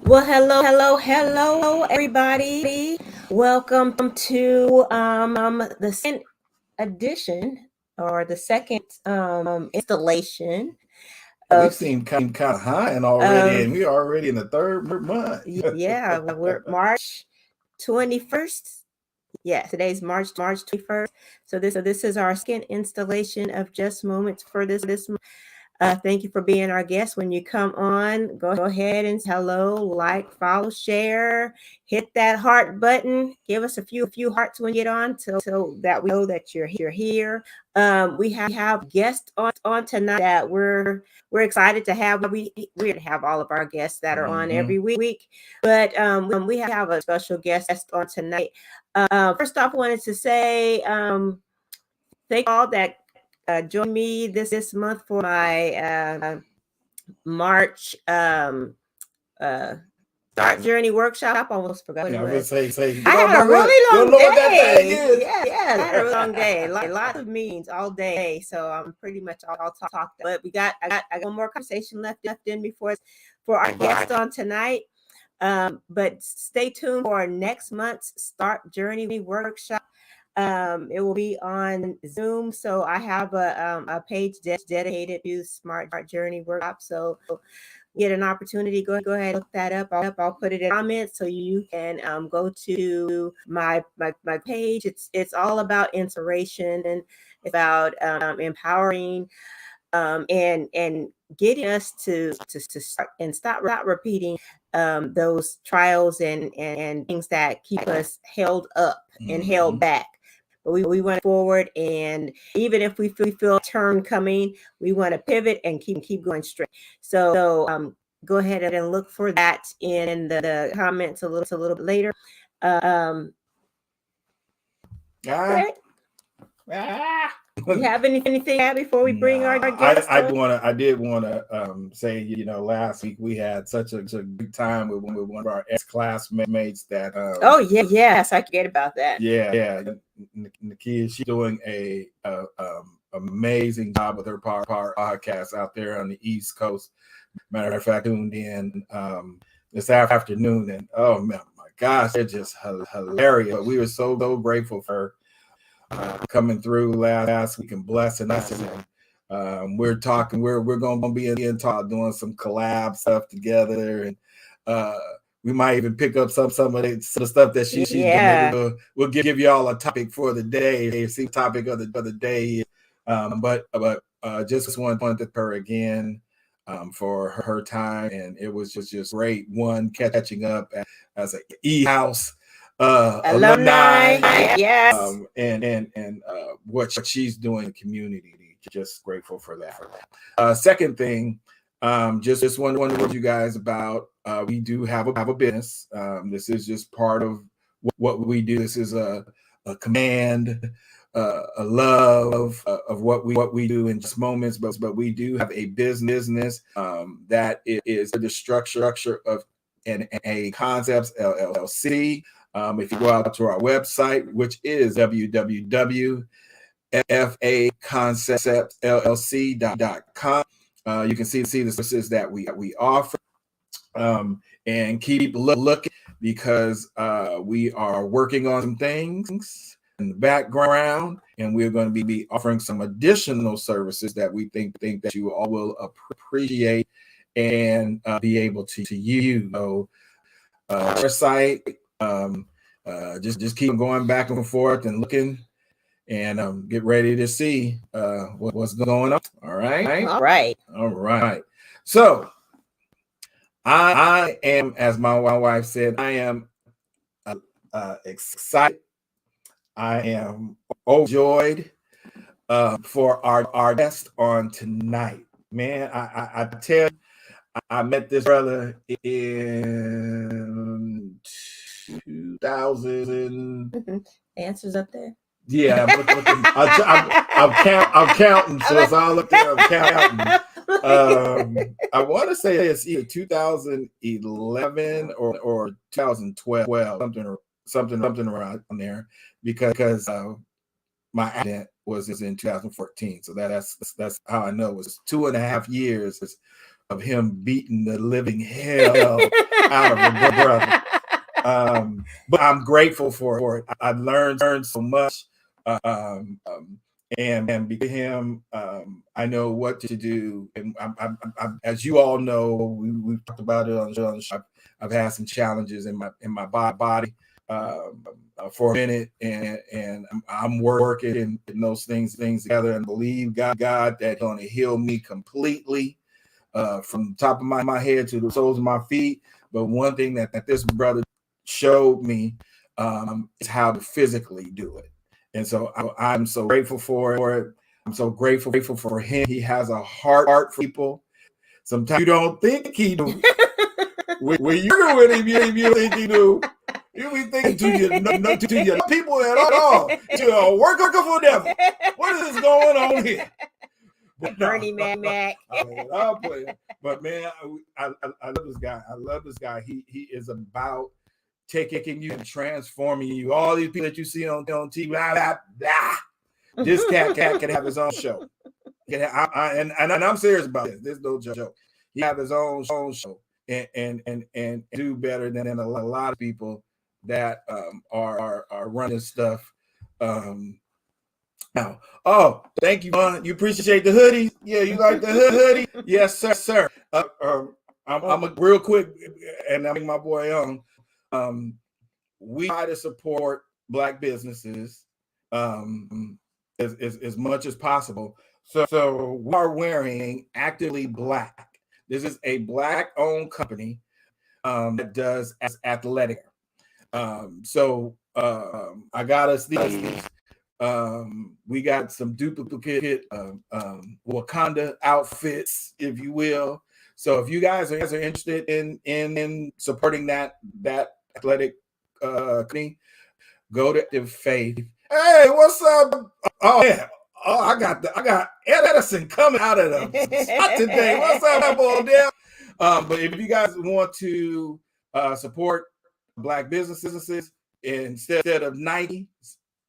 Well, hello, everybody. Welcome to the second edition or the second installation We of seem kind of high and already, of and we are already in the third month. yeah. We're March 21st. Yeah, today's March 21st. So this is our second installation of Just Moments for this month. Thank you for being our guest. When you come on, go ahead and say hello, like, follow, share, hit that heart button. Give us a few hearts when you get on, so that we know that you're here. We have guests on tonight that we're excited to have. We have all of our guests that are on every week, but we have a special guest on tonight. First off, I wanted to say thank all that joined me this month for my March uh, Start Journey workshop. I almost forgot what it I would was. say you I don't had know a really you don't long know what that thing day. is. Yeah, I had a really long day. Lots of meetings all day. So I'm pretty much all talked. But I got one more conversation left in before for our guest on tonight. But stay tuned for next month's Start Journey workshop. It will be on Zoom. So I have a page dedicated to Smart Journey workshop. So get an opportunity, go ahead and look that up. I'll put it in comments so you can go to my page. It's all about inspiration and about empowering and getting us to start and stop repeating those trials and things that keep us held up and held back. But we went forward, and even if we feel a turn coming, we want to pivot and keep going straight. So go ahead and look for that in the comments a little bit later. Um, Ah, Greg, ah. you have anything to add before we bring our guest on? I did want to say, last week we had such a good time with one of our ex classmates that Oh yeah, yes, I forget about that. yeah, Nakia, she's doing a amazing job with her podcast out there on the East Coast. Matter of fact, tuned in this afternoon, and oh man, my gosh, they're just hilarious. But we were so grateful for her coming through last week and blessing us. And we're going to be in talk, doing some collab stuff together, and we might even pick up some of the stuff that she's doing. Maybe we'll give y'all a topic for the day. See, topic of the day. But just wanted to thank her again for her time, and it was just great. One, catching up as an E-House alumni, yes. And what she's doing in the community. Just grateful for that. Second thing, just wondering what you guys about. We do have a business. This is just part of what we do. This is a command, a love of what we do in just moments. But we do have a business that is the structure of a Concepts LLC. If you go out to our website, which is www.faconceptsllc.com, you can see the services that we offer, and keep looking, because we are working on some things in the background, and we're going to be offering some additional services that we think that you all will appreciate and be able to use. So our site, just keep going back and forth and looking, and get ready to see what's going on. All right. So I am, as my wife said, I am excited. I am overjoyed for our guest on tonight. Man, I tell you, I met this brother in 2000. Answers up there. Yeah, I'm counting, so it's all up there. I'm counting. I want to say it's either 2011 or 2012, something around there, because my accident was in 2014. So that's how I know it was 2.5 years of him beating the living hell out of a brother. But I'm grateful for it. I learned so much, and because of him, I know what to do. And I'm as you all know, we've talked about it on the show. I've had some challenges in my body for a minute, and I'm working in those things together, and believe God that's going to heal me completely from the top of my head to the soles of my feet. But one thing that this brother showed me is how to physically do it, and so I'm so grateful for it. I'm so grateful for him. He has a heart for people. Sometimes you don't think he do. When you're with him, you think he do. You be thinking to your people at all. To work for them. What is going on here? Bernie Mac. I'll play it. But man, I love this guy. I love this guy. He is about taking you and transforming you. All these people that you see on TV, blah, blah, blah. This cat can have his own show. And I'm serious about this. There's no joke. He have his own show and do better than a lot of people that are running stuff. Now, thank you, Vaughn. You appreciate the hoodie? Yeah, you like the hoodie? Yes, sir. I'm a real quick, and I bring my boy on. We try to support Black businesses as much as possible. So we are wearing Actively Black. This is a Black-owned company that does athletic. So I got us these. We got some duplicate Wakanda outfits, if you will. So if you guys are interested in supporting that athletic company, go to Active Faith. Hey, what's up? Oh yeah. Oh, I got Ed Edison coming out of the spot today. What's up, boy? But if you guys want to support Black businesses instead of Nike,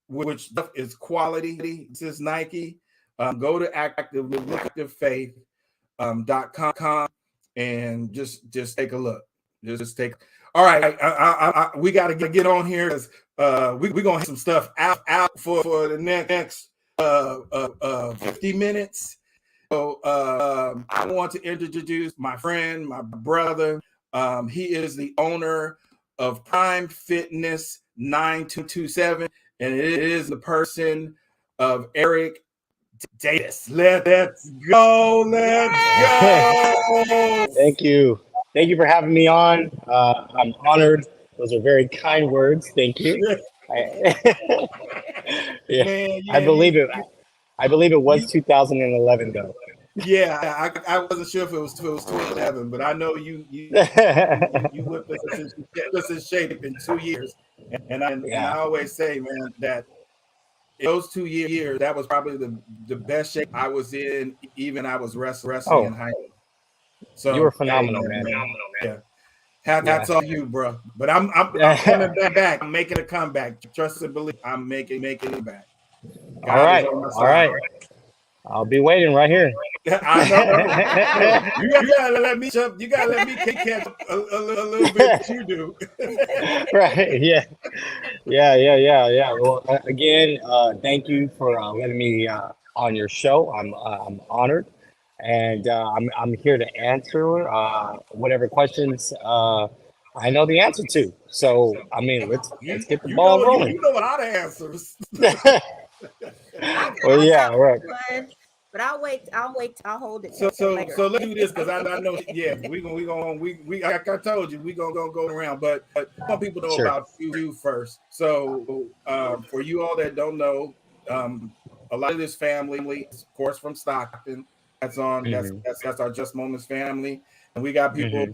which is quality, this is Nike, go to activefaith.com and just take a look. Just take. All right, we got to get on here because we're gonna have some stuff out for the next 50 minutes. So I want to introduce my friend, my brother. He is the owner of Prime Fitness 9227, and it is the person of Eric Davis. Let's go. Thank you for having me on. I'm honored. Those are very kind words. Thank you. Yeah, man, I believe it was 2011 though. Yeah, I wasn't sure if it was 2011, but I know you whipped us in shape in 2 years, and I always say, man, that those 2 years, that was probably the best shape I was in. Even I was wrestling in high school. So you were phenomenal, man. Yeah. That's all you, bro. But I'm coming back. I'm making a comeback. Trust and believe. I'm making it back. God all right. I'll be waiting right here. I know. You gotta let me jump. You gotta let me catch a little bit. You do. Right. Yeah. Well, again, thank you for letting me on your show. I'm honored, and I'm here to answer whatever questions I know the answer to. So I mean, let's get the ball rolling. You know a lot of answers. Well, yeah, right. But I'll wait. I'll hold it. So let's do this because I know. Yeah, we like I told you, we gonna go around. But some people know about you first. So for you all that don't know, a lot of this family, of course, from Stockton. That's on. Mm-hmm. That's our Just Moments family, and we got people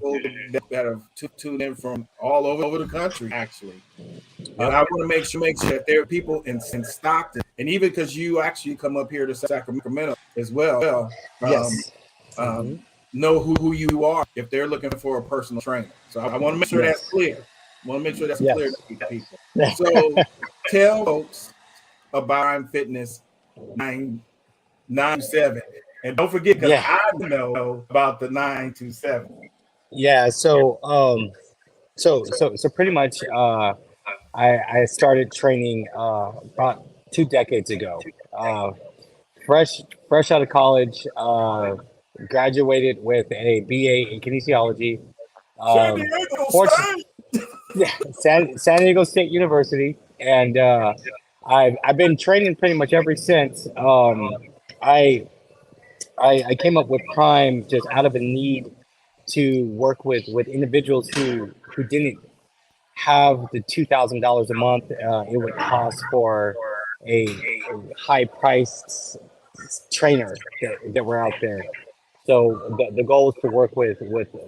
that have tuned in from all over the country. Actually, I want to make sure that there are people in Stockton, and even because you actually come up here to Sacramento as well. Yes. Know who you are if they're looking for a personal trainer. So I want to make sure that's clear. Clear to people. So tell folks about Prime Fitness 997. And don't forget, because Yeah. I know about the 927. Yeah. So pretty much, I started training about 2 decades ago. Uh, fresh out of college, graduated with a BA in kinesiology. San Um, Diego fortunate, State. yeah, San Diego State University, and I've been training pretty much ever since. I I came up with Prime just out of a need to work with individuals who didn't have the $2,000 a month it would cost for a high priced trainer that were out there. So the goal is to work with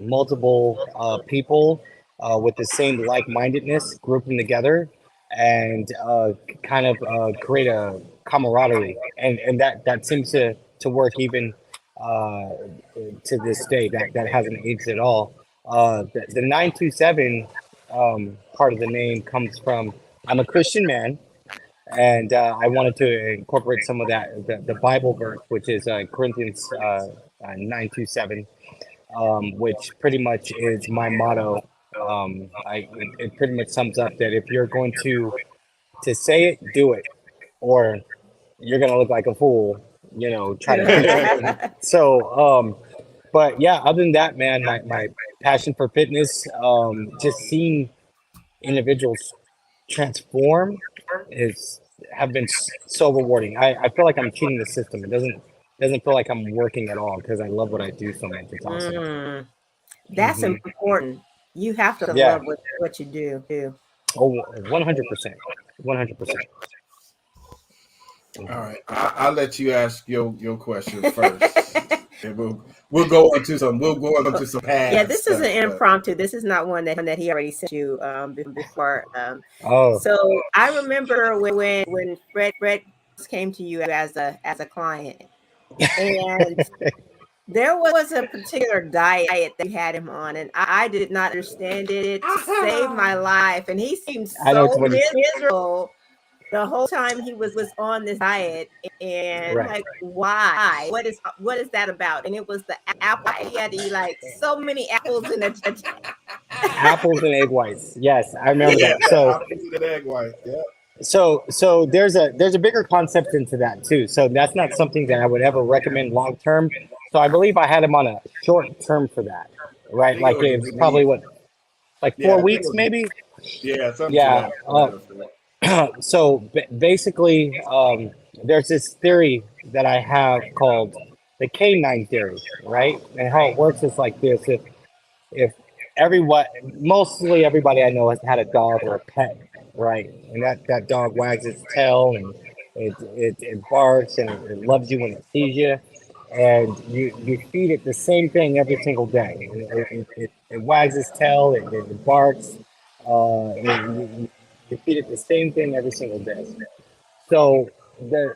multiple people with the same like-mindedness, group them together, and kind of create a camaraderie, and that seems to work even uh, to this day. That hasn't aged at all. The 927 part of the name comes from I'm a Christian man, and I wanted to incorporate some of that the Bible verse, which is Corinthians 9:27, which pretty much is my motto. It pretty much sums up that if you're going to say it, do it, or you're gonna look like a fool. Try to preach it. So, but yeah, other than that, man, my passion for fitness, just seeing individuals transform is have been so rewarding. I feel like I'm cheating the system. It doesn't feel like I'm working at all because I love what I do so much. It's awesome. Mm, that's important. You have to Yeah. love what you do too. Oh, 100%. 100%. All right, I'll let you ask your question first, and we'll go into some paths. Yeah, this is an stuff, but- impromptu. This is not one that he already sent you before. Oh, So I remember when Fred came to you as a client, and there was a particular diet that you had him on, and I did not understand it to save my life. And he seemed I know so what you- miserable the whole time he was on this diet. And Right. like, why? What is that about? And it was the apple. He had to eat like so many apples in a apples and egg whites. Yes, I remember Yeah, that. So apples and egg white. Yeah. so there's a bigger concept into that too. So that's not something that I would ever recommend long term. So I believe I had him on a short term for that, right? think Like it it was was probably what, like Yeah, I 4 think weeks it was- maybe. Yeah, something Yeah, to that. So basically, there's this theory that I have called the K9 theory, right? And how it works is like this: if everyone, mostly everybody I know has had a dog or a pet, right? And that dog wags its tail and it barks and it loves you when it sees you, and you feed it the same thing every single day. It wags its tail, it barks, you feed it the same thing every single day. So the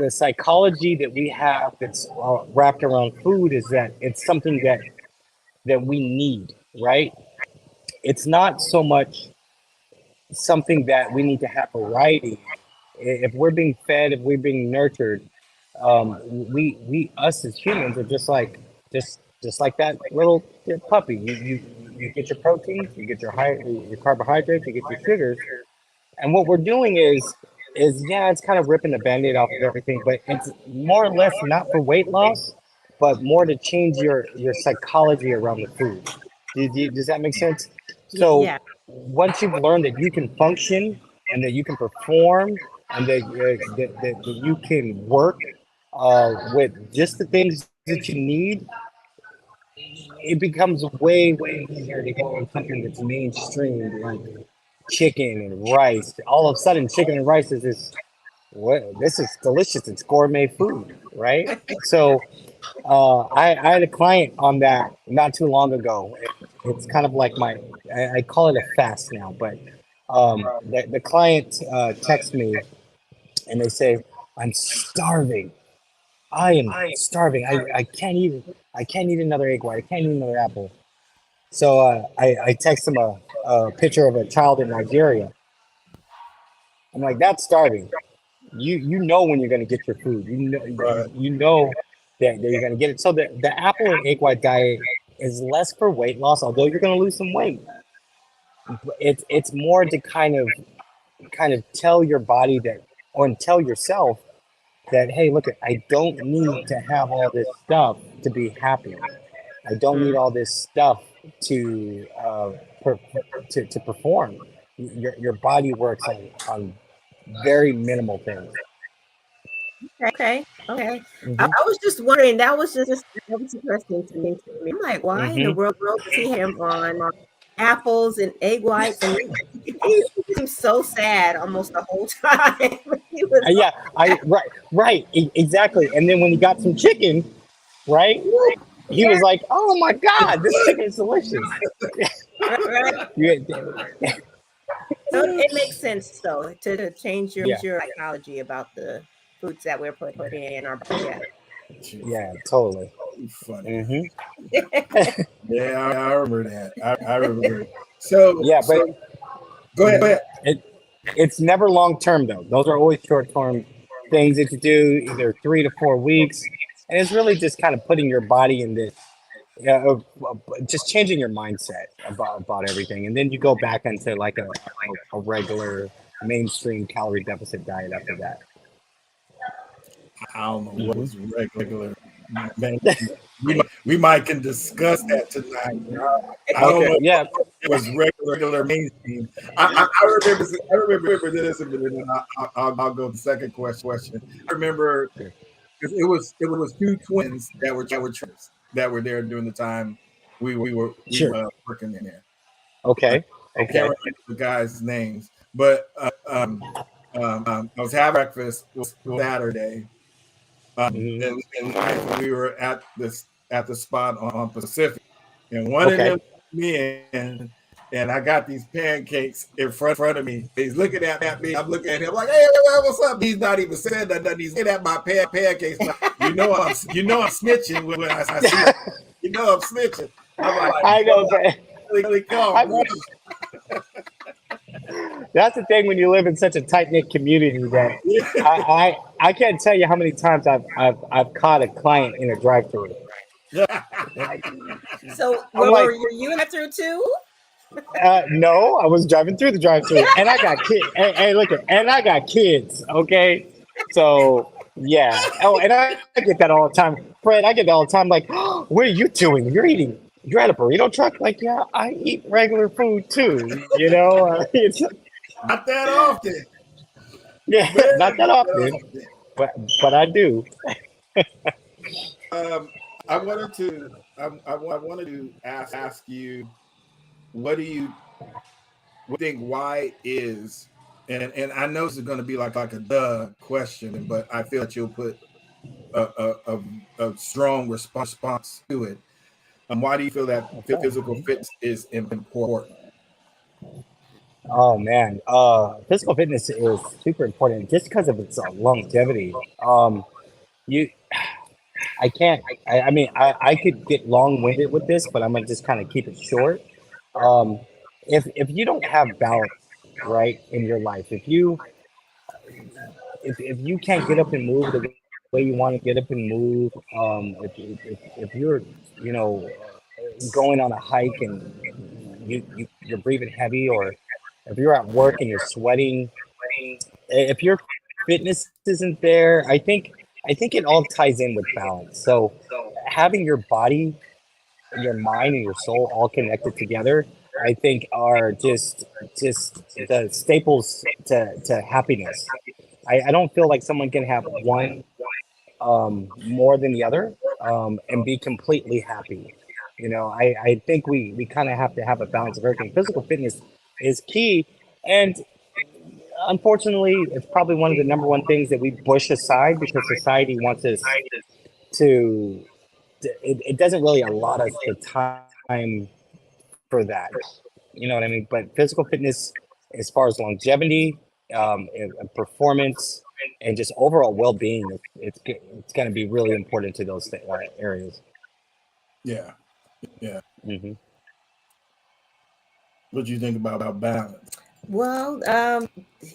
psychology that we have that's wrapped around food is that it's something that we need, right? It's not so much something that we need to have variety. If we're being fed, if we're being nurtured, we us as humans are just like that little puppy. You get your proteins, you get your carbohydrates, you get your sugars, and what we're doing is yeah, it's kind of ripping the band-aid off of everything, but it's more or less not for weight loss, but more to change your psychology around the food. Does that make sense? So Yeah. once you've learned that you can function and that you can perform and that you can work with just the things that you need, it becomes way easier to go on something that's mainstream like chicken and rice. All of a sudden, chicken and rice is this is delicious. It's gourmet food, right? So I had a client on that not too long ago. It's kind of like I call it a fast now, but the client texts me and they say, I'm starving. I am starving. I can't eat another egg white. I can't eat another apple. So I text him a picture of a child in Nigeria. I'm like, that's starving. You know when you're gonna get your food. Right. You know that you're going to get it. So the apple and egg white diet is less for weight loss, although you're going to lose some weight. It's more to kind of tell your body that, or tell yourself that, hey, look, I don't need to have all this stuff to be happy. I don't need all this stuff to to perform. Your body works on very minimal things. Okay. I Hmm. was just wondering. That was interesting to me. I'm like, why in the Hmm. world see him on apples and egg whites, and he seemed so sad almost the whole time. He was Yeah, right, exactly. And then when he got some chicken, right, he yeah, was like, "Oh my God, this chicken is delicious." right. Yeah, So it makes sense though to change yeah, your psychology about the foods that we're putting in our body. Yeah. Jeez, yeah, totally. you funny. Hmm. Yeah, I remember that. I remember. So Yeah, but go ahead. Go ahead. it's never long term though. Those are always short term things that you do, either 3 to 4 weeks, and it's really just kind of putting your body in this, just changing your mindset about everything, and then you go back into like a regular mainstream calorie deficit diet after that. I don't know what Hmm. was regular. Man, we might can discuss that tonight. I don't Okay, know yeah. it was regular mainstream. I remember this, and then I'll go to the second question. I remember Sure. 'cause it was two twins that were trips that were there during the time we Sure. were working in there. Okay. I can't Okay. remember the guys' names, but I was having breakfast was Saturday, Hmm. and we were at the spot on Pacific, and one of Okay. them me and I got these pancakes in front of me. He's looking at me. I'm looking at him like, "Hey, what's up?" He's not even saying nothing. He's looking at my pancakes. Like, I'm snitching when I see it. I'm snitching. I'm like, I know, but really calm, bro. that's the thing when you live in such a tight knit community that Yeah. I can't tell you how many times I've caught a client in a drive through. So I'm were like, you in that through too? no, I was driving through the drive through, and I got kids. Hey, look, and I got kids. Okay, so yeah. Oh, and I get that all the time, Fred. I get that all the time. Like, oh, what are you doing? You're at a burrito truck. Like, yeah, I eat regular food too. It's Not that often. yeah, Very not that not that often, often. but I do. Um, I wanted to I wanted to ask you what do you think why is and I know this is going to be like a duh question, but I feel that you'll put a strong response to it. Why do you feel that Okay. physical fitness is important? Oh man, physical fitness is super important just because of its longevity. You, I can't. I mean, I could get long winded with this, but I'm gonna just kind of keep it short. Um, if you don't have balance, right, in your life, if you can't get up and move the way you want to get up and move, if you're, you know, going on a hike and you're breathing heavy, or if you're at work and you're sweating, if your fitness isn't there, I think it all ties in with balance. So having your body, your mind, and your soul all connected together, I think are just the staples to happiness. I don't feel like someone can have one more than the other and be completely happy. I think we kind of have to have a balance of everything. Physical fitness is key, and unfortunately, it's probably one of the number one things that we push aside because society wants us to. It doesn't really allot us the time for that. You know what I mean? But physical fitness, as far as longevity, and performance, and just overall well-being, it's going to be really important to those areas. Yeah, yeah. Hmm. What do you think about balance? Well,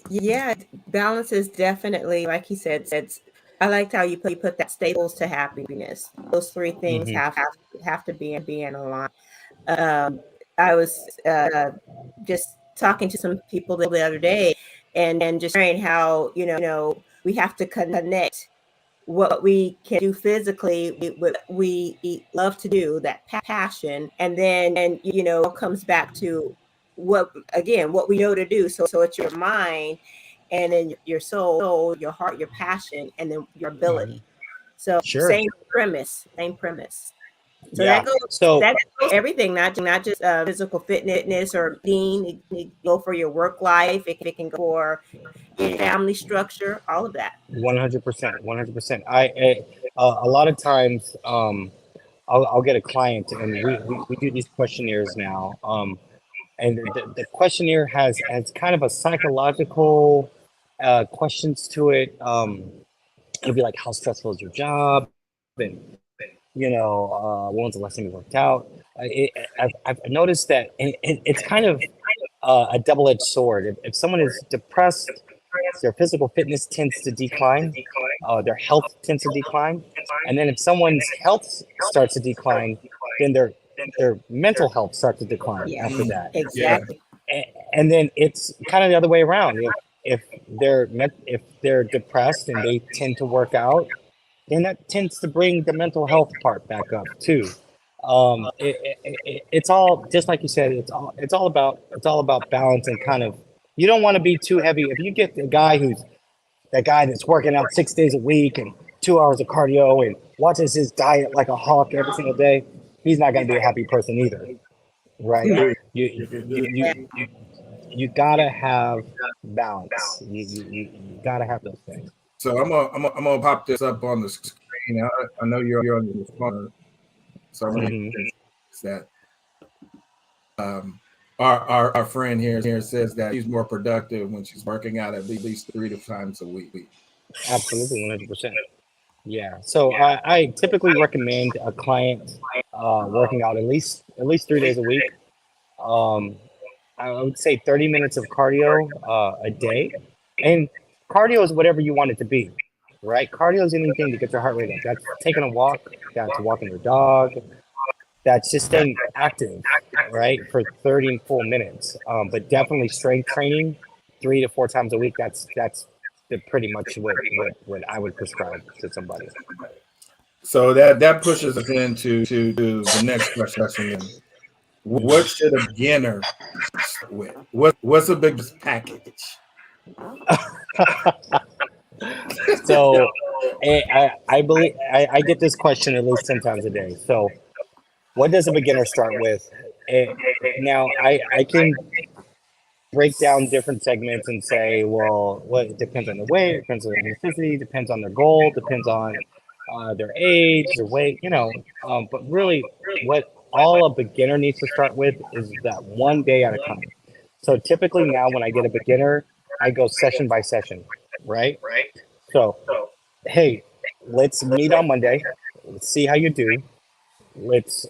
yeah, balance is definitely, like he said, I liked how you put that staples to happiness. Those three things Hmm. have to be in line. I was just talking to some people the other day, and just sharing how we have to connect what we can do physically, what we love to do, that passion, and then comes back to what we know to do. So it's your mind, and then your soul, your heart, your passion, and then your Hmm. ability. So Sure. same premise. So Yeah. So that goes everything, not just physical fitness or being. It can go for your work life. It can go for your family structure. All of that. 100%, 100%. A lot of times, I'll get a client, and we do these questionnaires now. And the questionnaire has kind of a psychological questions to it. It'll be like, how stressful is your job? And when was the last time you worked out? I've noticed that it's kind of a double-edged sword. If someone is depressed, their physical fitness tends to decline, their health tends to decline, and then if someone's health starts to decline, then their mental health starts to decline Yeah, after that. Yeah. exactly. And then it's kind of the other way around. If they're depressed and they tend to work out, then that tends to bring the mental health part back up too. It's all just like you said. It's all about balance and kind of. You don't want to be too heavy. If you get the guy that's working out 6 days a week and 2 hours of cardio and watches his diet like a hawk every single day, he's not going to be a happy person either, right? Yeah. You gotta have balance. You gotta have those things. So I'm gonna pop this up on the screen. I know you're on your phone, so I'm gonna Hmm. that. Our friend here says that she's more productive when she's working out at least 3 times a week. Absolutely, 100%. Yeah. So I typically recommend a client working out at least 3 days a week. Um, I would say 30 minutes of cardio a day, and cardio is whatever you want it to be, right? Cardio is anything to get your heart rate up. That's taking a walk. That's walking your dog. That's just staying active, right, for 30 full minutes. But definitely strength training, 3 to 4 times a week. That's pretty much what I would prescribe to somebody. So that pushes us into to the next question. What should a beginner start with? What's the biggest package? So I believe I get this question at least 10 times a day. So what does a beginner start with? Now I can break down different segments and say, well, it depends on the weight, it depends on the necessity, depends on their goal, depends on their age, their weight, but really what all a beginner needs to start with is that one day at a time. So typically now when I get a beginner, I go session by session, right? So, hey, let's meet on Monday. Let's see how you do. Let's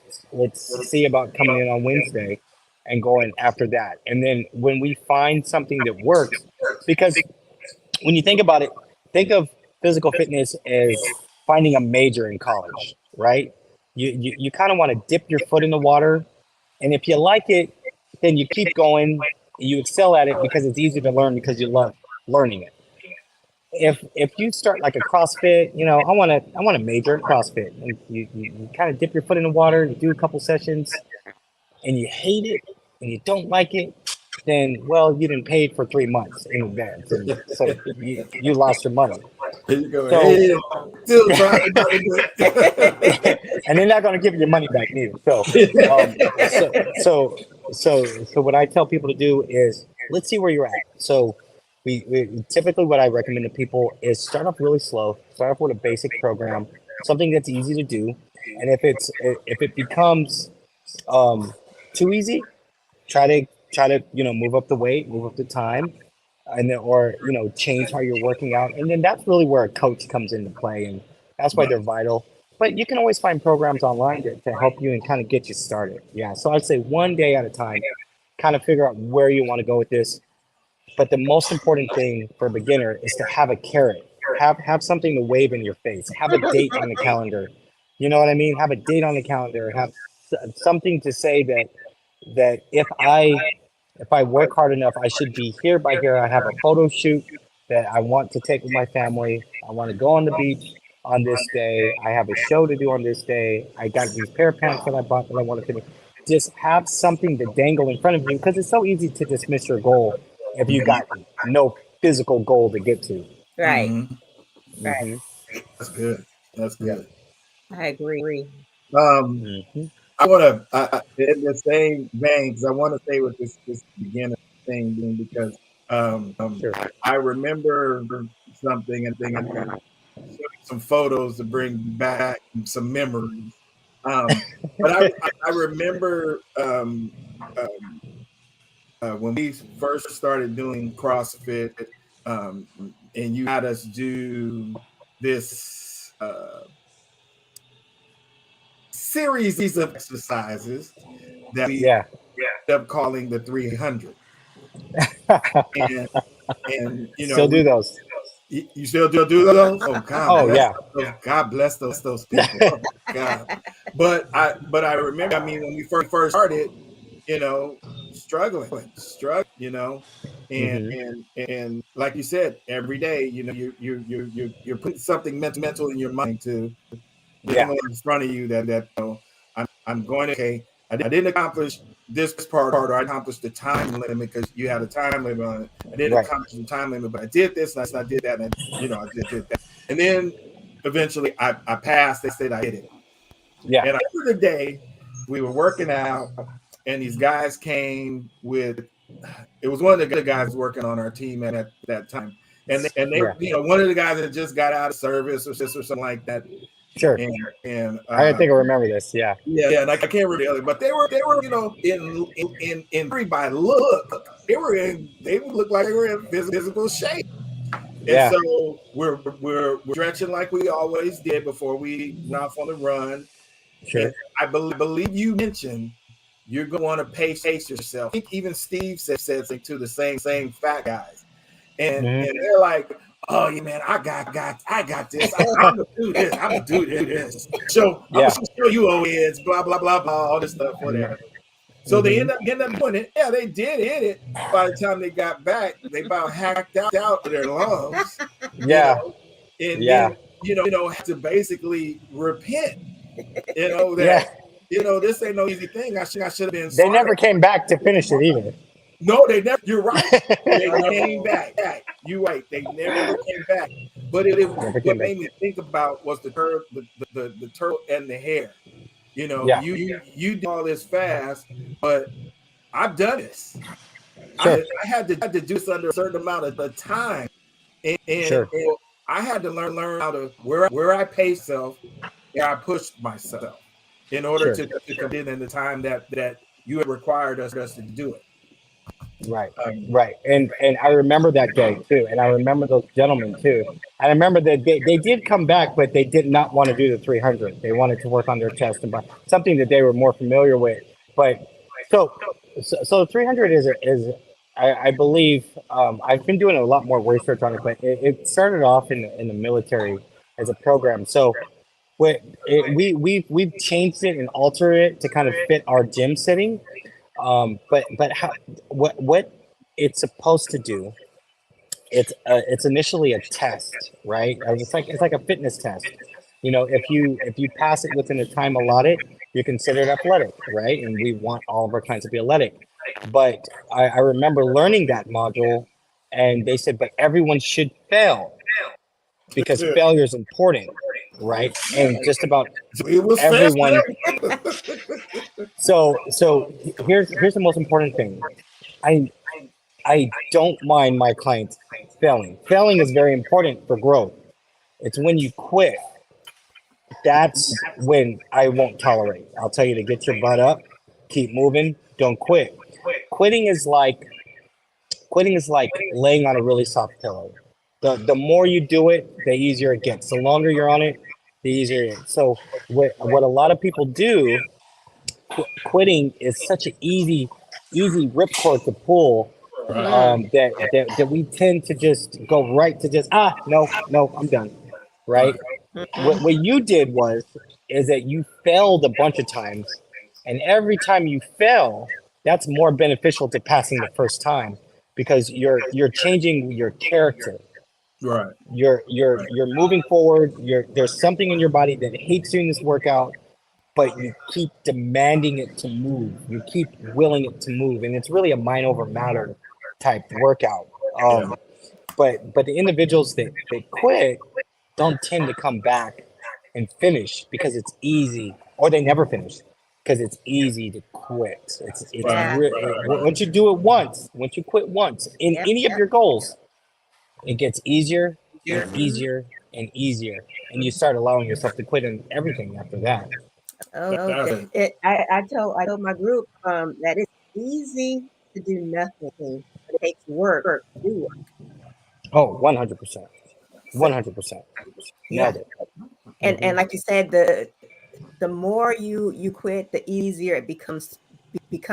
see about coming in on Wednesday and going after that. And then when we find something that works, because when you think about it, think of physical fitness as finding a major in college, right? You kind of want to dip your foot in the water, and if you like it, then you keep going. You excel at it because it's easy to learn because you love learning it. If you start like a CrossFit, I want to major in CrossFit, and you kind of dip your foot in the water, you do a couple sessions, and you hate it and you don't like it, then well, you didn't pay for 3 months in advance, and so you lost your money. Here you go. So, Hey, still trying to do it. and they're not going to give you your money back neither. So what I tell people to do is let's see where you're at. So we typically what I recommend to people is start off really slow, start off with a basic program, something that's easy to do, and if it becomes too easy, try to move up the weight, move up the time, and then or change how you're working out, and then that's really where a coach comes into play, and that's why they're vital. But you can always find programs online to help you and kind of get you started. Yeah, so I'd say one day at a time, kind of figure out where you want to go with this. But the most important thing for a beginner is to have a carrot, have something to wave in your face. Have a date on the calendar. You know what I mean? Have a date on the calendar. Have something to say that if I work hard enough, I should be here by here. I have a photo shoot that I want to take with my family. I want to go on the beach on this day. I have a show to do on this day. I got these pair of pants that I bought that I want to finish. Just have something to dangle in front of you, because it's so easy to dismiss your goal if you got no physical goal to get to. Right. Mhm. Right. That's good. That's good. I agree. I want to, in the same vein, because I want to stay with this beginning thing, because Sure. I remember something and some photos to bring back some memories. But I remember when we first started doing CrossFit, and you had us do this series of exercises that we ended up calling the 300. and you know, Still do those. You still do those? Oh God! Oh yeah. God bless those people. Oh, God. But I remember. I mean, when we first started, you know, struggling, you know, and like you said, every day, you know, you're putting something mental in your mind to in front of you that you know, I'm going to, okay, I didn't accomplish this part, or I accomplished the time limit because you had a time limit on it. I didn't accomplish the time limit, but I did this, and I did that, and you know, I did that. And then eventually I passed. They said I did it. Yeah. And after the day, we were working out, and these guys came with, it was one of the guys working on our team at that time. And they you know, one of the guys that just got out of service or something like that. Sure. And I think I remember this. Yeah. Yeah, and I can't remember the other, but they were, you know, in by look, they would look like they were in physical shape. And so we're stretching like we always did before we went off on the run. Sure. And I believe you mentioned you're going to want to pace yourself. I think even Steve said something to the same fat guys, and they're like, "Oh yeah, man, I got this. I'm gonna do this. I'm gonna do this. So I'm gonna show you old heads, blah blah blah blah, all this stuff, whatever." So they end up doing it. Yeah, they did hit it. By the time they got back, they about hacked out their lungs. Yeah. You know, and then, you know, had to basically repent. You know that. You know, this ain't no easy thing. I should have been. They never came back to finish it either. No, they never. You're right. They came back. You right. They never came back. But what made me think about was the turtle and the hare. You know, you do all this fast, but I've done this. Sure. I had to do this under a certain amount of time, and I had to learn how to where I pace self, and I pushed myself in order to come in the time that you had required us to do it. Right. And I remember that day too. And I remember those gentlemen too. I remember that they did come back, but they did not want to do the 300. They wanted to work on their chest and something that they were more familiar with. But so 300 is I believe, I've been doing a lot more research on it, but it started off in the military as a program. So we've changed it and altered it to kind of fit our gym setting. But how, what it's supposed to do, it's initially a test, right? It's like a fitness test. You know, if you pass it within the time allotted, you're considered athletic, right? And we want all of our clients to be athletic. But I remember learning that module, and they said, but everyone should fail because failure is important, right? And just about everyone. So here's the most important thing. I don't mind my clients failing. Failing is very important for growth. It's when you quit. That's when I won't tolerate. I'll tell you to get your butt up, keep moving, don't quit. Quitting is like laying on a really soft pillow. The more you do it, the easier it gets. The longer you're on it, the easier it is. So what a lot of people do, quitting is such an easy ripcord to pull that we tend to just go right to just no, I'm done, right? What you did is that you failed a bunch of times, and every time you fail, that's more beneficial to passing the first time because you're changing your character. Right. You're moving forward. There's something in your body that hates doing this workout, but you keep demanding it to move. You keep willing it to move, and it's really a mind over matter type workout. Yeah. But the individuals that quit don't tend to come back and finish because it's easy, or they never finish because it's easy to quit. It's Yeah. once you do it once, once you quit once in Yep, any of yep. your goals, it gets easier Yeah. and easier and easier, and you start allowing yourself to quit in everything after that. Okay. I told my group that it's easy to do nothing. It takes work to do work. Oh, 100%. So 100%. yeah, Nailed it. and like you said, the more you quit, the easier it becomes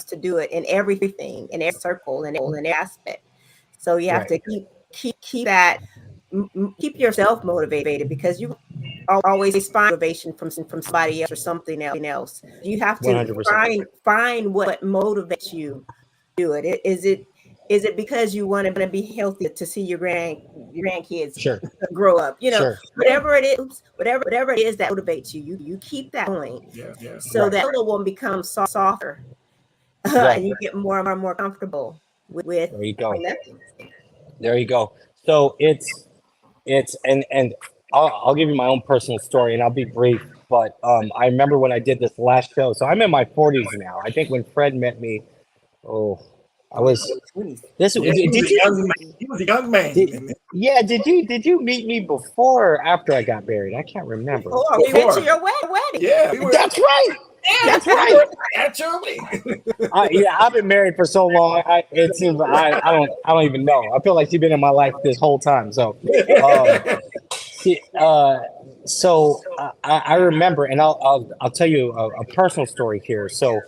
to do it in everything, in every circle, in every aspect. So you have Right. to keep that keep yourself motivated because you always find motivation from somebody else or something else. You have to 100%. find what motivates you to do it. Is it because you want to be healthy to see your grandkids Sure. grow up? You know, Sure. whatever it is, whatever it is that motivates you, you keep that going. Yeah. Yeah. So Right. that little one becomes softer, Right. and you get more and more comfortable with There you go. nothing. There you go. So it's and I'll give you my own personal story and I'll be brief. But I remember when I did this last show. So I'm in my 40s now. I think when Fred met me, oh, I was this. Yeah, Did you? he was a young man. Yeah. Did you meet me before or after I got married? I can't remember. Oh, we went to your wedding. Yeah, we were, That's right. That's right. actually. Yeah, I've been married for so long. It seems I don't even know. I feel like she's been in my life this whole time. So, she, I remember, and I'll tell you a personal story here. So,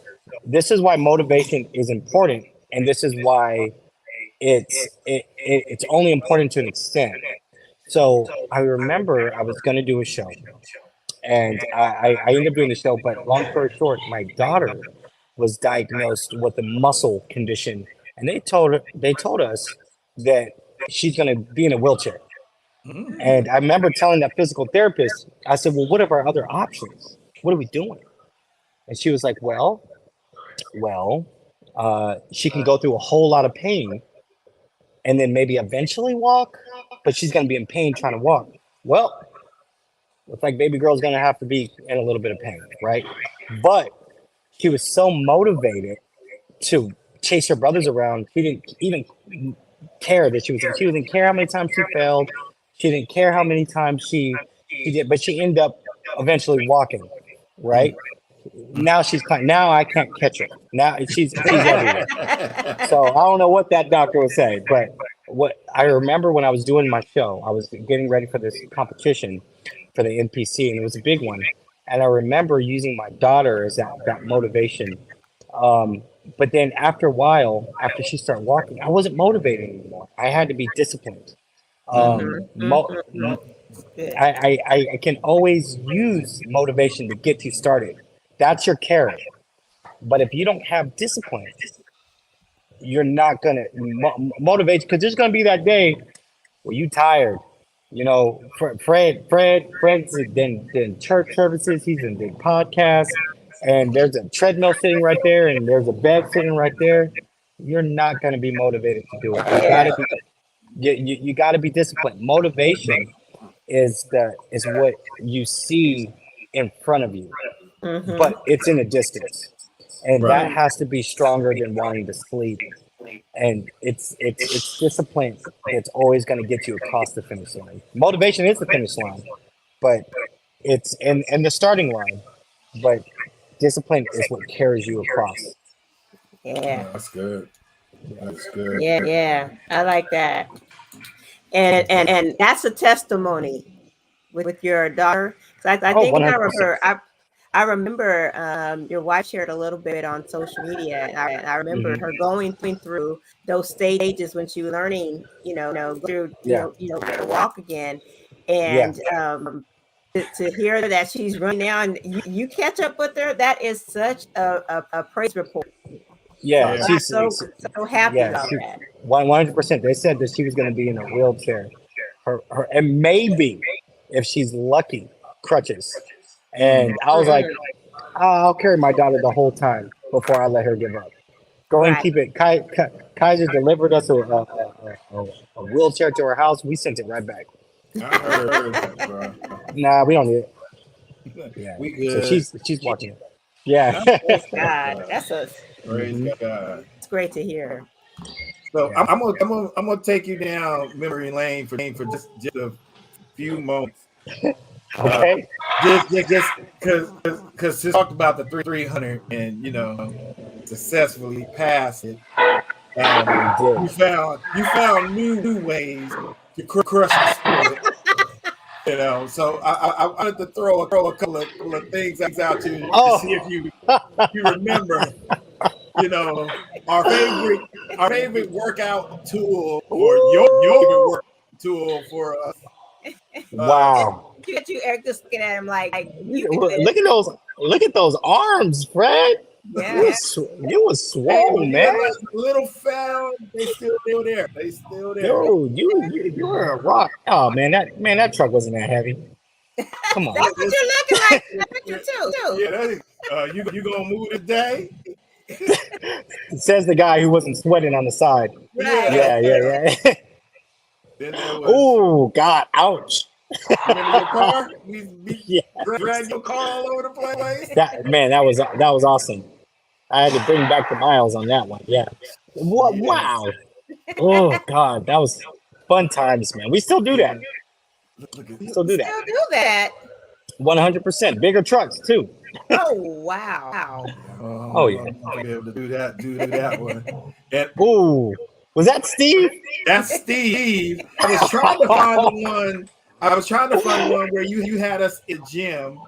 this is why motivation is important, and this is why it's only important to an extent. So, I remember I was going to do a show. And I ended up doing the show, but long story short, my daughter was diagnosed with a muscle condition, and they told us that she's going to be in a wheelchair. And I remember telling that physical therapist, I said, "Well, what are our other options? What are we doing?" And she was like, "Well, she can go through a whole lot of pain, and then maybe eventually walk, but she's going to be in pain trying to walk." Well, looks like baby girl's gonna have to be in a little bit of pain, right? But she was so motivated to chase her brothers around. She didn't even care that she didn't care how many times she failed. She didn't care how many times she did, but she ended up eventually walking, right? Now now I can't catch her. Now she's everywhere. So I don't know what that doctor would say, but what I remember when I was doing my show, I was getting ready for this competition for the NPC, and it was a big one. And I remember using my daughter as that motivation. But then after a while, after she started walking, I wasn't motivated anymore. I had to be disciplined. I can always use motivation to get you started. That's your carrot. But if you don't have discipline, you're not gonna motivate, because there's gonna be that day where you tired. You know, Fred's done church services, he's in big podcasts, and there's a treadmill sitting right there, and there's a bed sitting right there. You're not going to be motivated to do it. You got to be disciplined. Motivation is what you see in front of you, but it's in a distance, and that has to be stronger than wanting to sleep. And it's discipline that's always going to get you across the finish line. Motivation is the finish line, but it's in the starting line. But discipline is what carries you across. Yeah, That's good. That's good. Yeah, I like that. And that's a testimony with your daughter. So I think 100%. I remember I remember your wife shared a little bit on social media, and I remember her going through those stages when she was learning, through, Yeah. to walk again, Yeah. and to hear that she's running now, and you catch up with her, that is such a praise report. Yeah. Yeah. I'm so happy Yeah, about she that. 100%. They said that she was going to be in a wheelchair, and maybe if she's lucky, crutches. And I was like, I'll carry my daughter the whole time before I let her give up. Go ahead and Right. keep it. Kaiser delivered us a wheelchair to our house. We sent it right back. I heard that, bro. Nah, we don't need it. Yeah. We So good. she's watching it. Yeah. Praise God. Praise Mhm. God. It's great to hear. So Yeah. I'm gonna take you down memory lane for just a few moments. Okay. Just because she talked about the 300 and successfully passed it. We You found new ways to crush the spirit. So I wanted to throw a couple of things out to see if you remember. Our favorite workout tool, or your favorite workout tool for us. Wow. You Eric, just looking at him like you can do Look at those. Look at those arms, Fred. Yeah. You was swollen, man. Little found, they still there. They still there. Yo, you were a rock. Oh man, that truck wasn't that heavy. Come on. That's what you're looking like. You too. Yeah, you gonna move today? Says the guy who wasn't sweating on the side. Right. Yeah. Then there was, Oh God, ouch. remember your car? We Yeah. dragged your car all over the place. That was awesome. I had to bring back the miles on that one. Yeah. What? Yes. Wow. Oh God, that was fun times, man. We still do that. We still do that. Still do that. 100%. Bigger trucks too. Oh wow. Oh, yeah. I'll be able to do that one. And Ooh, was that Steve? that's Steve. I was trying to find one where you had us in the gym.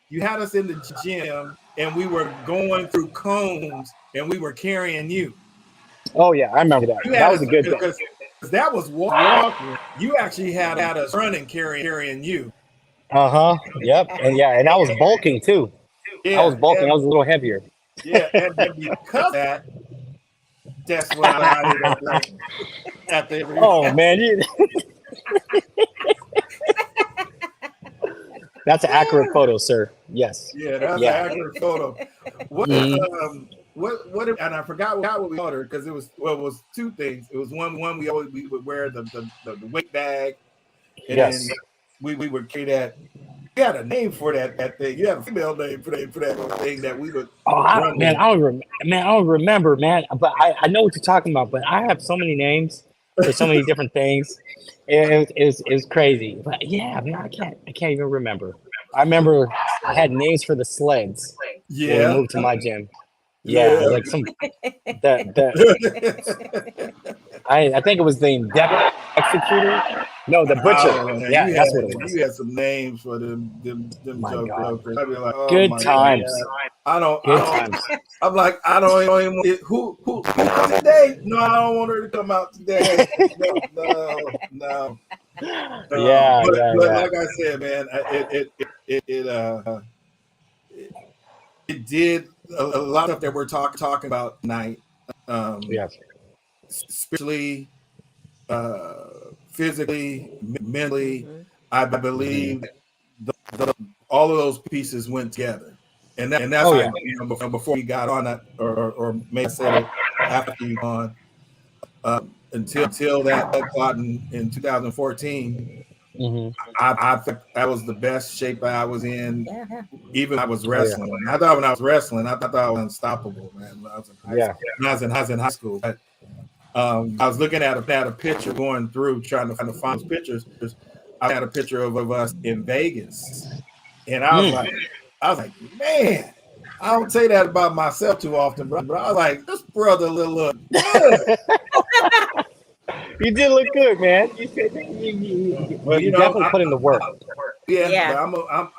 You had us in the gym, and we were going through cones, and we were carrying you. Oh yeah, I remember that. That was a good thing. because that was walking. You actually had us running, carrying you. Yep. And I was bulking too. Yeah, I was bulking. I was a little heavier. Yeah, and then because of that, that's what I ended up like at the. Oh man, that's an accurate photo, sir. Yes. Yeah, that's an accurate photo. What? And I forgot what we ordered because it was two things. It was one we would wear the weight bag, and Yes. then we would carry that. You had a name for that thing. You had a female name for that thing that we would. I don't remember, man. But I know what you're talking about. But I have so many names for so many different things. It was crazy. But yeah, man, I can't even remember. I remember I had names for the sleds when Yeah. we moved to my gym. Yeah, Yeah. like some I think it was the Devil Executor. No, the Butcher. Oh, Yeah, you that's had, what it was. You had some names for them My joke God. brokers. I'd be like, oh Good my times. God. Good times. I'm like, I don't even who today? No, I don't want her to come out today. No. Yeah. But like I said, man, it did a lot of stuff that we're talking about tonight. Yes. Spiritually, physically, mentally, I believe all of those pieces went together, and that's Oh, how, yeah. before we got on that, or may I said it after you on, until that caught in 2014. I think that was the best shape I was in. Even I was wrestling. I thought when I was wrestling, I thought I was unstoppable, man. When I was in high school. But, I was looking at a picture, going through trying to find those pictures. I had a picture of us in Vegas, and I was like, man, I don't say that about myself too often, but I was like, this brother look good. You did look good, man. You definitely put in the work. Yeah. But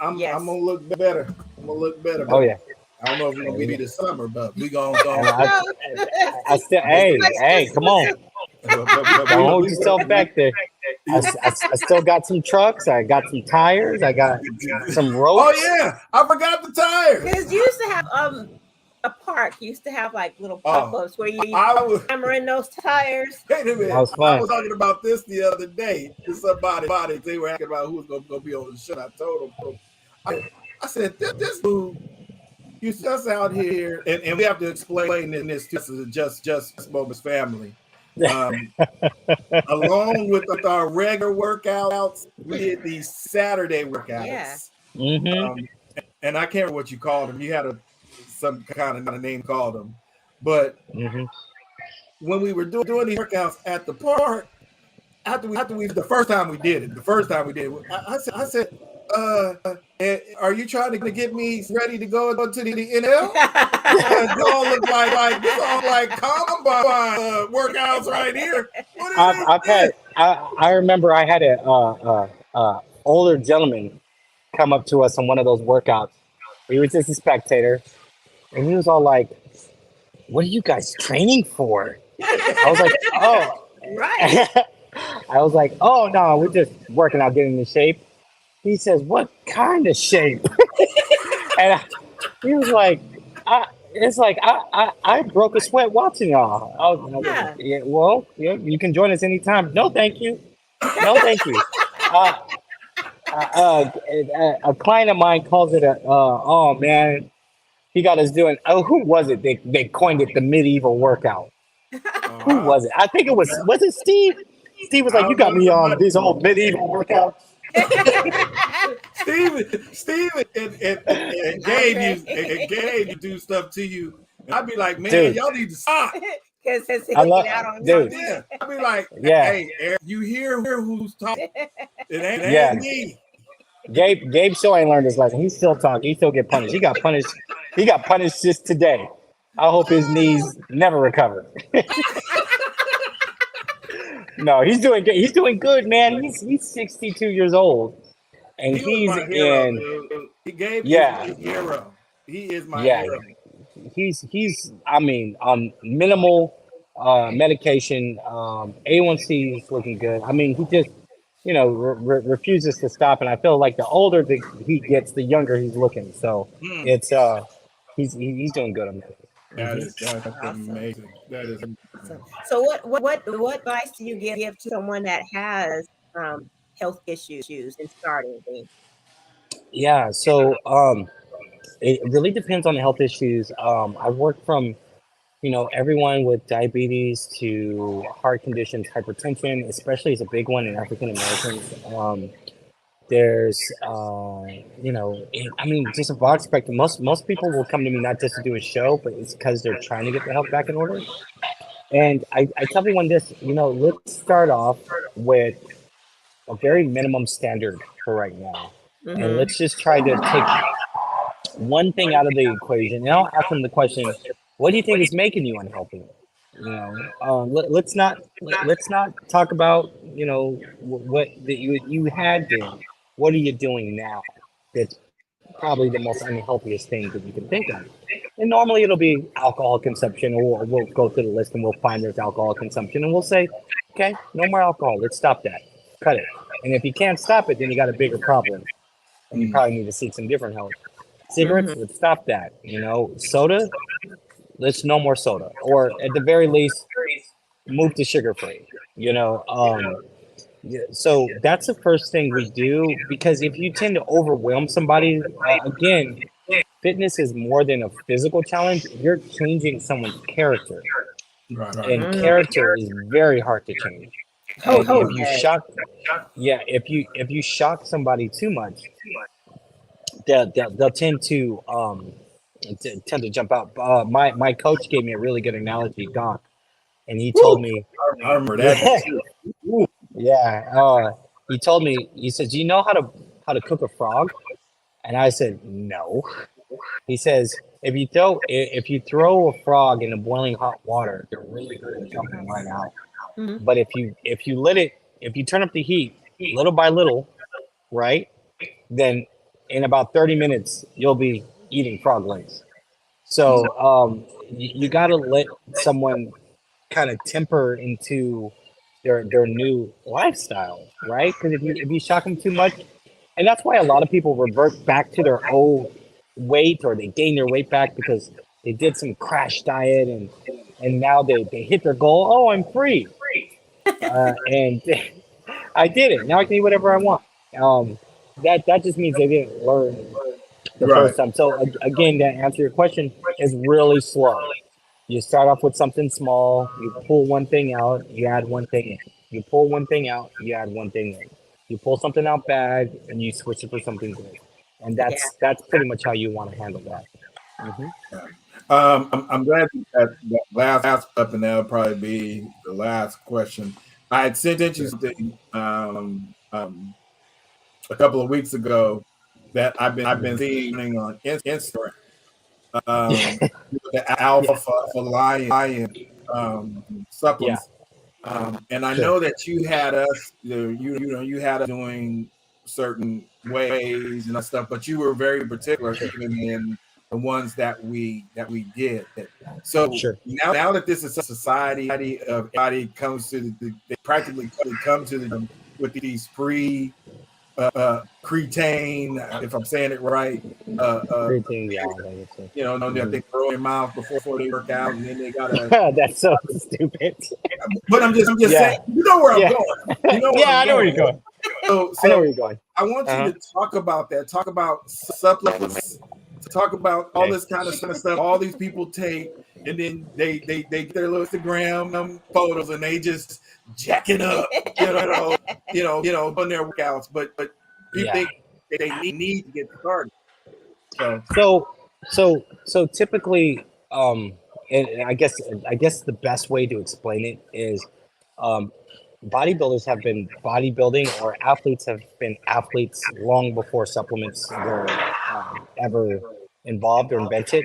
I'm gonna look better. I'm gonna look better. Oh yeah. I don't know if we're gonna be this summer, but we gonna And go. I still, hey, come on. Don't hold yourself back there. I still got some trucks. I got some tires. I got some ropes. Oh yeah, I forgot the tires. Because you used to have a park used to have like little pop-ups where you I was hammer in those tires. wait a minute. That was fun. I was talking about this the other day to somebody. They were asking about who was gonna be on the show. I told them, I said this dude used to us out here, and we have to explain in this to just Moments family. Along with our regular workouts, we did these Saturday workouts. Yeah. Mm-hmm. And I can't remember what you called them. You had some kind of name called them, but when we were doing these workouts at the park, after we the first time we did it, I said, are you trying to get me ready to go to the NL? It all look like this all like combine workouts right here. I remember I had a older gentleman come up to us on one of those workouts. He was just a spectator, and he was all like, "What are you guys training for?" I was like, "Oh, Right. I was like, oh no, we're just working out, getting in shape." He says, "What kind of shape?" And he was like, I broke a sweat watching y'all. I was like, yeah, well, yeah, you can join us anytime. No, thank you. No, thank you. A client of mine calls it oh man, he got us doing, who was it? They coined it the medieval workout. Who was it? I think it was it Steve? Steve was like, "You got me on these old medieval workouts." Steven and Gabe you do stuff to you. And I'd be like, man, Dude. y'all need to stop. Because I love- out on dude. you. Yeah. I'd be like, Yeah. hey, Eric, you hear who's talking? It ain't Yeah. me. Gabe still ain't learned his lesson. He's still talking. He still get punished. He got punished just today. I hope his knees never recover. No, he's doing good. He's doing good, man. He's 62 years old, and He was my hero, dude. Gabe Yeah. is my hero. He is my Yeah. hero. he's I mean, on minimal medication. A1C is looking good. I mean, he just refuses to stop, and I feel like the older he gets, the younger he's looking. So it's he's doing good on that. That's Awesome. amazing. That is So what advice do you give to someone that has health issues in starting things? Yeah, so it really depends on the health issues. I've worked from everyone with diabetes to heart conditions, hypertension, especially is a big one in African Americans. There's I mean, just a broad spectrum. Most people will come to me not just to do a show, but it's because they're trying to get their health back in order. And I tell everyone this, let's start off with a very minimum standard for right now. And let's just try to take one thing out of the equation. And I'll ask them the question, what do you think is making you unhealthy? Let's not talk about, what that you had been. What are you doing now? That's probably the most unhealthiest thing that you can think of. And normally it'll be alcohol consumption, or we'll go through the list and we'll find there's alcohol consumption, and we'll say, okay, no more alcohol. Let's stop that. Cut it. And if you can't stop it, then you got a bigger problem, and you probably need to seek some different help. Cigarettes, let's stop that. Soda, let's no more soda, or at the very least, move to sugar free. So that's the first thing we do, because if you tend to overwhelm somebody, again, fitness is more than a physical challenge. You're changing someone's character, right. and character is very hard to change. And if you shock somebody too much, they'll tend to jump out. My coach gave me a really good analogy, Doc, and he told me, I remember that. yeah, he told me, he says, "Do you know how to cook a frog?" And I said, "No." He says, if you throw a frog in a boiling hot water, they're really good at jumping right out. But if you turn up the heat little by little, right, then in about 30 minutes you'll be eating frog legs. So you got to let someone kind of temper into their new lifestyle, right? Because if you shock them too much, and that's why a lot of people revert back to their old weight, or they gain their weight back because they did some crash diet, and now they hit their goal. Oh, I'm free, and I did it. Now I can eat whatever I want. That just means they didn't learn the Right. first time. So again, to answer your question, is really slow. You start off with something small. You pull one thing out. You add one thing in. You pull one thing out. You add one thing in. You pull something out bad, and you switch it for something good. And Yeah. that's pretty much how you want to handle that. Mhm. I'm glad that last up, and that'll probably be the last question. I had sent you something a couple of weeks ago that I've been seeing on Instagram. The alpha for lion Yeah, supplements. And I sure, know that you had us, you had us doing certain ways and stuff, but you were very particular sure, even in the ones that we did. So sure. now that this is a society of everybody comes to they practically come to the with these Creatine, if I'm saying it right, Creatine, yeah, that makes sense. that they throw in their mouth before they work out, and then they gotta. That's so stupid. But I'm just saying, Yeah, you know where I'm yeah, going. You know where yeah. I'm I know where you're going. going. So, I know where so you're going. I want you Uh-huh. to talk about that. Talk about supplements. Talk about all Okay. this kind of stuff. All these people take, and then they get their little Instagram photos, and they just jack it up. On their workouts. But people Yeah. they need to get started. So So typically, and I guess the best way to explain it is, um, bodybuilders have been bodybuilding, or athletes have been athletes long before supplements were ever involved or invented.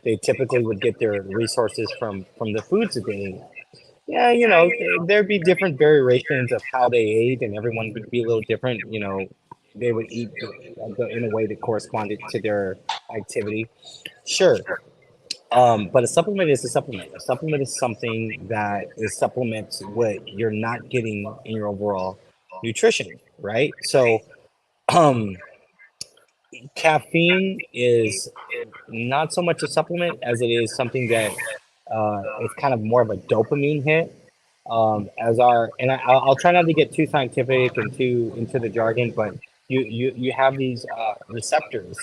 They typically would get their resources from the foods that they ate. Yeah, there'd be different variations of how they ate, and everyone would be a little different. They would eat in a way that corresponded to their activity. Sure. But a supplement is a supplement. A supplement is something that is supplements what you're not getting in your overall nutrition, right? So, um, caffeine is not so much a supplement as it is something that it's kind of more of a dopamine hit. I'll try not to get too scientific and too into the jargon, but you have these receptors,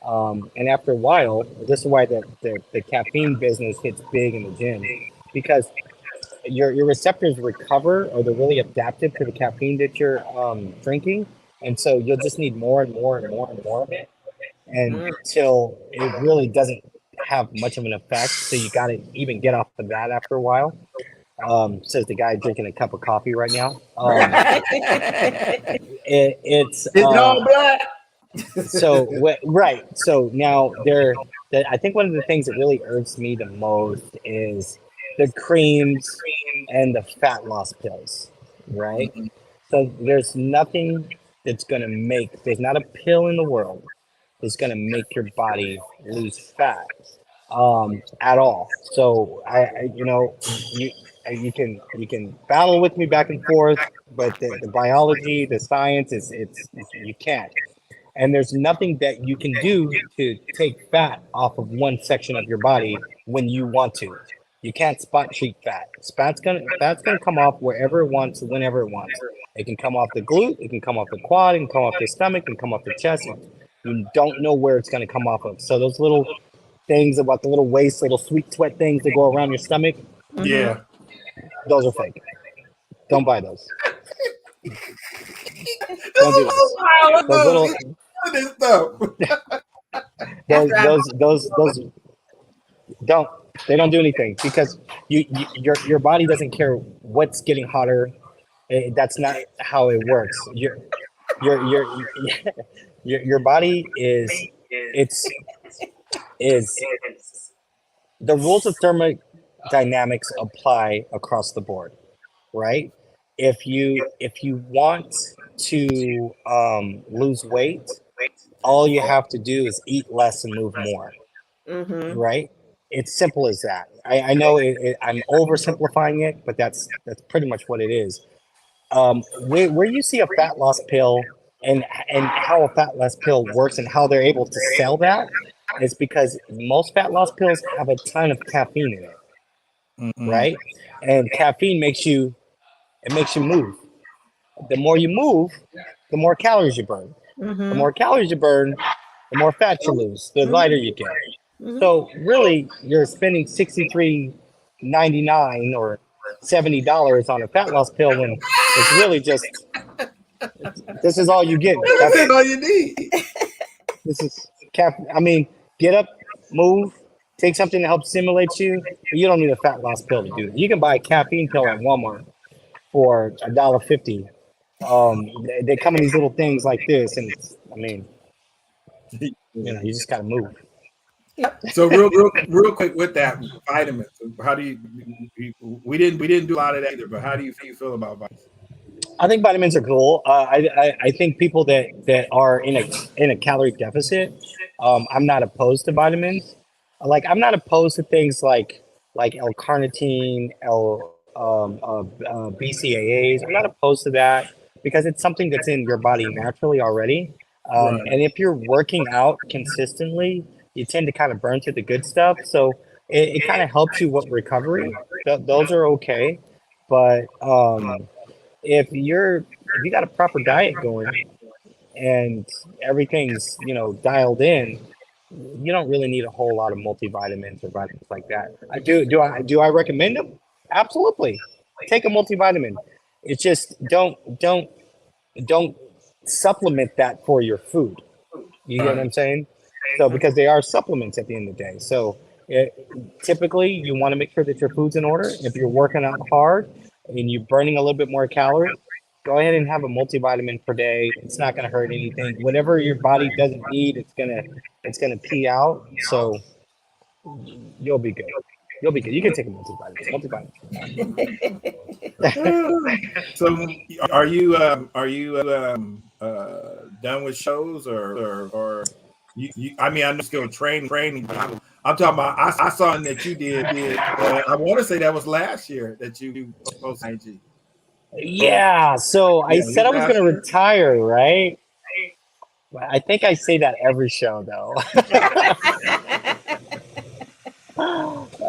and after a while, this is why the caffeine business hits big in the gym, because your receptors recover, or they're really adapted to the caffeine that you're drinking, and so you'll just need more and more and more and more of it, Mm. until it really doesn't have much of an effect. So you got to even get off of that after a while. Says the guy drinking a cup of coffee right now. It's it's all black. right. So now I think one of the things that really irks me the most is the creams and the fat loss pills, right? So there's nothing there's not a pill in the world that's gonna make your body lose fat, at all. So you you can battle with me back and forth, but the biology, the science it's you can't. And there's nothing that you can do to take fat off of one section of your body when you want to. You can't spot treat fat. Fat's gonna come off wherever it wants, whenever it wants. It can come off the glute, it can come off the quad, it can come off the stomach, it can come off the chest. You don't know where it's gonna come off of. So those little things about the little waist, little sweet sweat things that go around your stomach, Yeah. those are fake. Don't buy those. This Don't do is those. so wild. Those little This stuff. those don't they don't do anything, because your body doesn't care what's getting hotter. That's not how it works. Your your body is the rules of thermodynamics apply across the board, right? If you want to lose weight, all you have to do is eat less and move more, Mm-hmm. right? It's simple as that. I know I'm oversimplifying it, but that's pretty much what it is. Where you see a fat loss pill and how a fat loss pill works and how they're able to sell that is because most fat loss pills have a ton of caffeine in it, right? And caffeine makes you move. The more you move, the more calories you burn. The Mm-hmm. more calories you burn, the more fat you lose, the lighter you get. Mm-hmm. So really, you're spending $63.99 or $70 on a fat loss pill when it's really just this is all you get. That's all you need. This is I mean, get up, move, take something to help stimulate you. But you don't need a fat loss pill to do that. You can buy a caffeine pill at Walmart for $1.50. They come in these little things like this, and I mean, you just gotta move. So real quick with that vitamins, how do we didn't do a lot of that either, but how do you feel about vitamins? I think vitamins are cool. I think people that are in a calorie deficit, I'm not opposed to vitamins. Like I'm not opposed to things like L-carnitine, BCAAs. I'm not opposed to that because it's something that's in your body naturally already. Right. And if you're working out consistently, you tend to kind of burn through the good stuff. So it kind of helps you with recovery. Those are okay. But if you got a proper diet going and everything's dialed in, you don't really need a whole lot of multivitamins or vitamins like that. Do I recommend them? Absolutely. Take a multivitamin. It's just don't supplement that for your food. You get what I'm saying? So because they are supplements at the end of the day. So typically you want to make sure that your food's in order. If you're working out hard and you're burning a little bit more calories, go ahead and have a multivitamin per day. It's not going to hurt anything. Whatever your body doesn't need, it's gonna pee out. So you'll be good. You'll be good. You can take a multivitamin. So are you done with shows or you I mean, I'm still training. But I'm talking about. I saw that you did. I want to say that was last year that you posted IG. Yeah. So I said I was going to retire, right? I think I say that every show, though.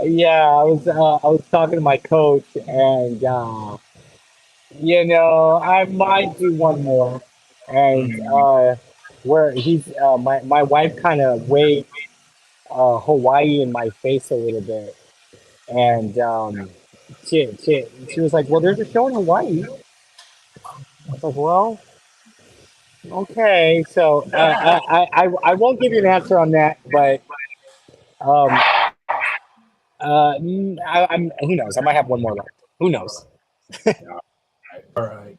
Yeah, I was talking to my coach, and I might do one more, and where he's my wife kind of waved Hawaii in my face a little bit, and she was like, "Well, there's a show in Hawaii." I was like, "Well, okay." So I won't give you an answer on that, but um, who knows? I might have one more left. Who knows? All right.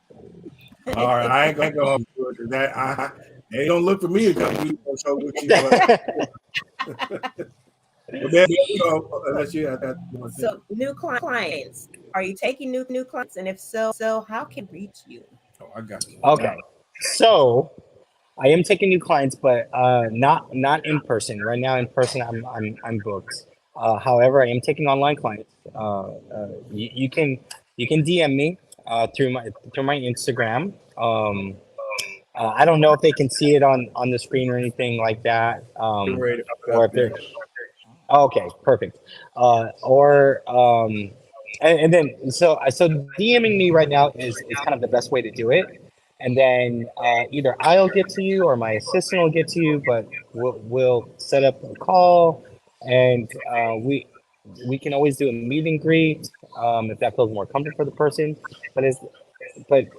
I ain't gonna go into that. They don't look for me to come do a show with you. Unless you have that. So new clients, are you taking new clients? And if so how can we reach you? Oh, I got you. Okay, so I am taking new clients, but not in person. Right now, in person, I'm booked. However, I am taking online clients. You can DM me through my Instagram. I don't know if they can see it on the screen or anything like that. Or if they're okay, perfect. And then so DMing me right now is kind of the best way to do it. And then either I'll get to you or my assistant will get to you, but we'll set up a call, and we can always do a meet and greet if that feels more comfortable for the person. But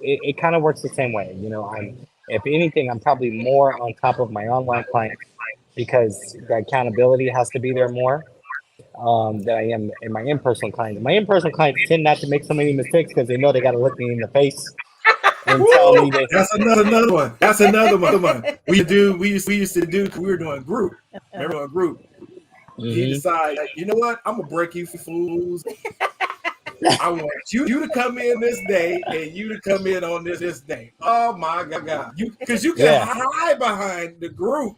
it kind of works the same way. If anything, I'm probably more on top of my online clients because the accountability has to be there more than I am in my in-person clients. My in-person clients tend not to make so many mistakes because they know they got to look me in the face and tell me that. That's another one. That's another one. We used to do. We were doing group. Remember doing group. You decide, you know what? I'm gonna break you fools. I want you to come in this day and you to come in on this day. Oh my God. Because you can hide behind the group.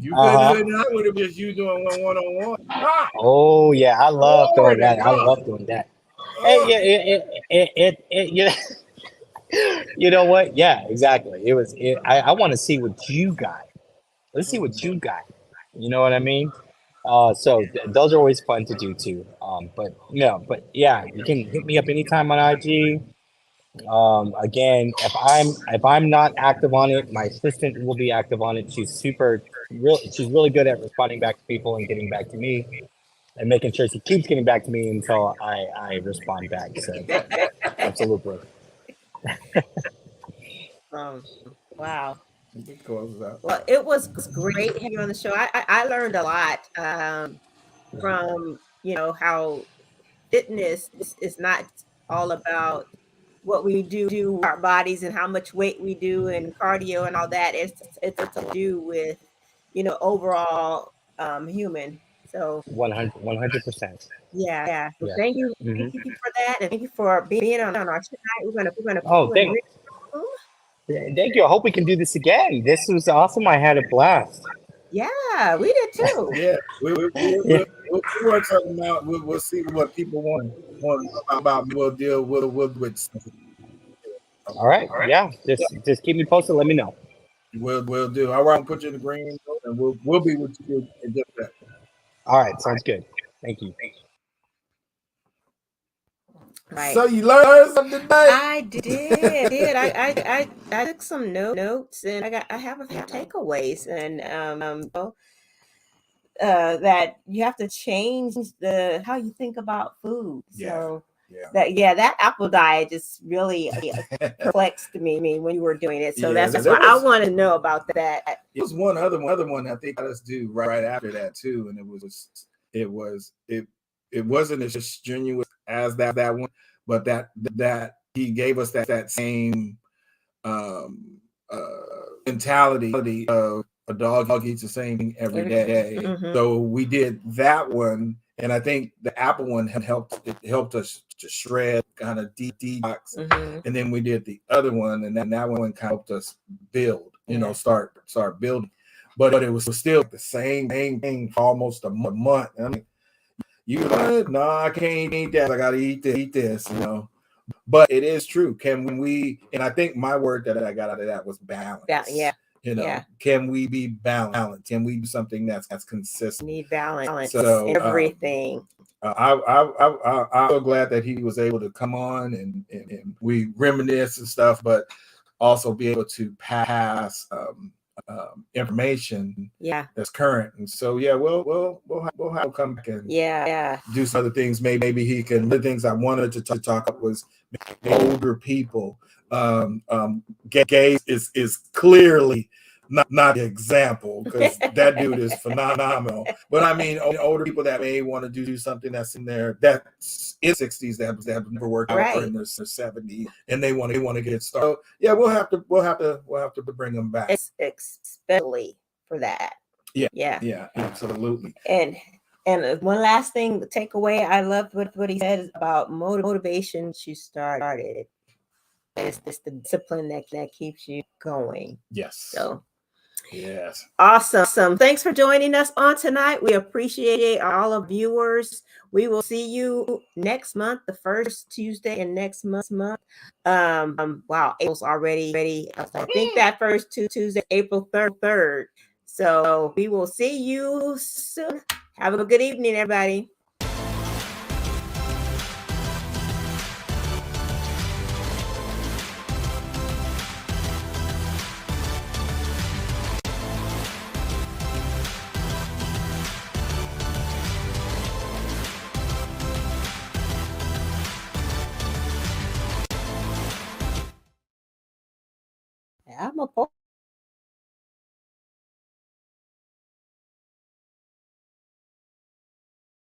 You couldn't hide with it just you doing one-on-one. Ah, Oh yeah, I love glory doing to that. I God. love doing that. Hey, you know, you know what? Yeah, exactly. I want to see what you got. Let's see what you got. You know what I mean? Those are always fun to do too. But yeah, you can hit me up anytime on IG. Again, if I'm not active on it, my assistant will be active on it. She's really good at responding back to people and getting back to me and making sure she keeps getting back to me until I respond back. So absolutely. Um, wow. It closes out. Well, it was great having you on the show. I learned a lot from how fitness is not all about what we do with our bodies and how much weight we do and cardio and all that. It's to do with overall human. So 100%. yeah. So Yeah. thank you for that, and thank you for being on our show tonight. We're gonna put Oh, you in real soon. thank you. I hope we can do this again. This was awesome. I had a blast. Yeah, we did too. Yeah, we'll work something out. We'll see what people want about. We'll deal with. All right. Yeah. Just keep me posted. Let me know. We'll do. All right, I'll put you in the green, and we'll be with you in just that. All right. Sounds good. Thank you. Right. So you learned something today? I did. I took some notes, and I have a few takeaways, and that you have to change how you think about food. So that apple diet just really perplexed me when you were doing it. So that's why I want to know about that. It was one other one I think let's do right after that too, and it wasn't as strenuous as that one, but that he gave us that same mentality of a dog eats the same thing every day. Mm-hmm. So we did that one, and I think the apple one helped us to shred, kind of detox. Mm-hmm. And then we did the other one, and then that one kind of helped us build, start building. But it was still the same thing for almost a month. I mean, no, I can't eat that. I gotta eat this, But it is true. Can we? And I think my word that I got out of that was balance. Yeah. Can we be balanced? Can we do something that's consistent? Need balance. So everything. I'm so glad that he was able to come on and we reminisce and stuff, but also be able to pass information that's current. And so we'll have to come back and do some other things. Maybe he can. The things I wanted to talk about was older people. Gabe is clearly not the example, because that dude is phenomenal. But I mean, older people that may want to do something that's in that's in 60s that have never worked out, or in their 70s, and they want to get started. So, we'll have to bring them back, especially for that. Yeah, absolutely. And one last thing, the takeaway, I loved what he said about motivation. You started. It's the discipline that keeps you going. Yes. So. Yes. Awesome. Thanks for joining us on tonight. We appreciate all of viewers. We will see you next month, the first Tuesday in next month. Wow, April's already ready. I think that first Tuesday, April 3rd. So we will see you soon. Have a good evening, everybody. I'm a